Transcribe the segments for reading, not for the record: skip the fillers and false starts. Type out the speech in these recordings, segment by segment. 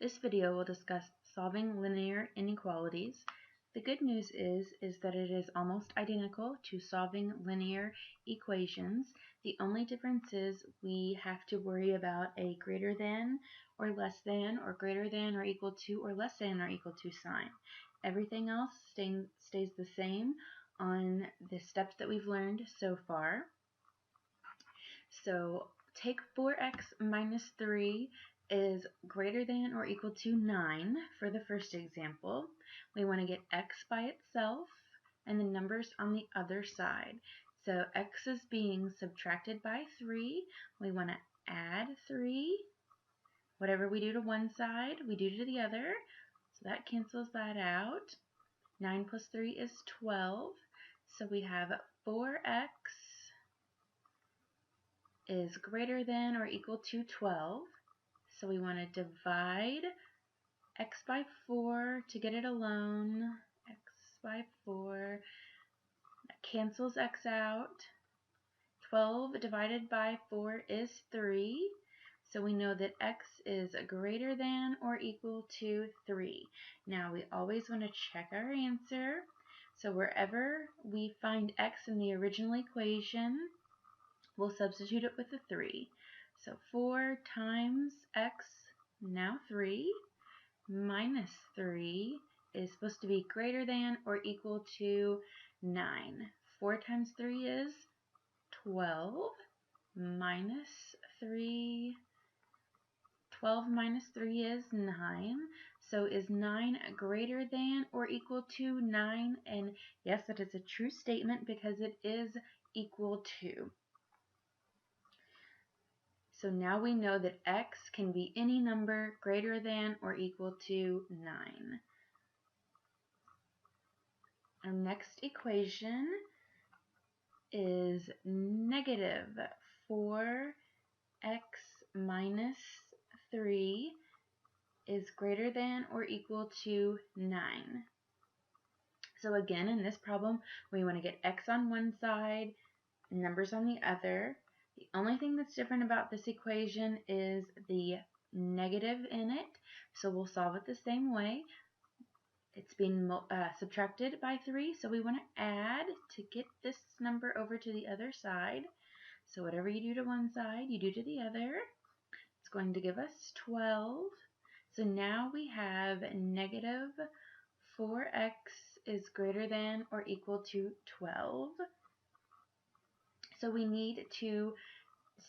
This video will discuss solving linear inequalities. The good news is that it is almost identical to solving linear equations. The only difference is we have to worry about a greater than or less than or greater than or equal to or less than or equal to sign. Everything else stays the same on the steps that we've learned so far. So take 4x minus 3 is greater than or equal to 9 for the first example. We want to get x by itself and the numbers on the other side. So x is being subtracted by 3. We want to add 3. Whatever we do to one side, we do to the other. So that cancels that out. 9 plus 3 is 12. So we have 4x is greater than or equal to 12. So we want to divide x by 4 to get it alone. X by 4. That cancels x out. 12 divided by 4 is 3. So we know that x is greater than or equal to 3. Now we always want to check our answer. So wherever we find x in the original equation, we'll substitute it with a 3. So 4 times x, now 3, minus 3 is supposed to be greater than or equal to 9. 4 times 3 is 12, minus 3, 12 minus 3 is 9. So is 9 greater than or equal to 9? And yes, that is a true statement because it is equal to. So now we know that x can be any number greater than or equal to 9. Our next equation is negative 4x minus 3 is greater than or equal to 9. So again, in this problem, we want to get x on one side, numbers on the other. The only thing that's different about this equation is the negative in it, so we'll solve it the same way. It's being subtracted by 3, so we want to add to get this number over to the other side. So whatever you do to one side, you do to the other. It's going to give us 12. So now we have negative 4x is greater than or equal to 12. So we need to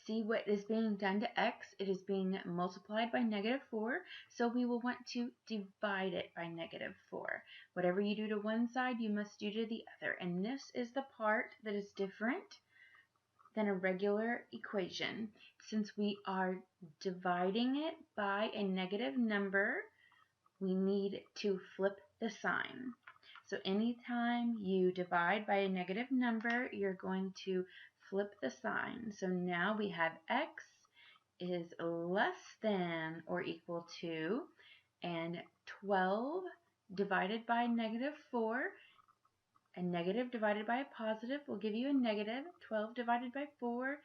see what is being done to x. It is being multiplied by negative 4, so we will want to divide it by negative 4. Whatever you do to one side, you must do to the other. And this is the part that is different than a regular equation. Since we are dividing it by a negative number, we need to flip the sign. So anytime you divide by a negative number, you're going to flip the sign. So now we have x is less than or equal to, and 12 divided by negative 4, a negative divided by a positive will give you a negative. 12 divided by 4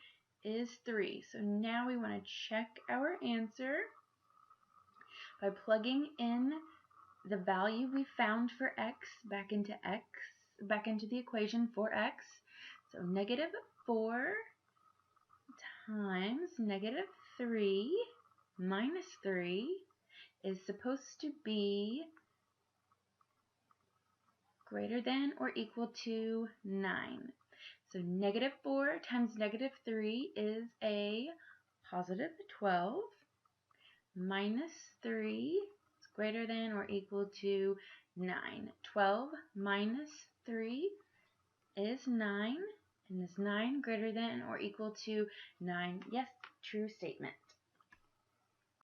is 3. So now we want to check our answer by plugging in the value we found for x back into the equation for x. So negative 4 times negative 3 minus 3 is supposed to be greater than or equal to 9. So negative 4 times negative 3 is a positive 12 minus 3 greater than or equal to 9. 12 minus 3 is 9. And is 9 greater than or equal to 9? Yes, true statement.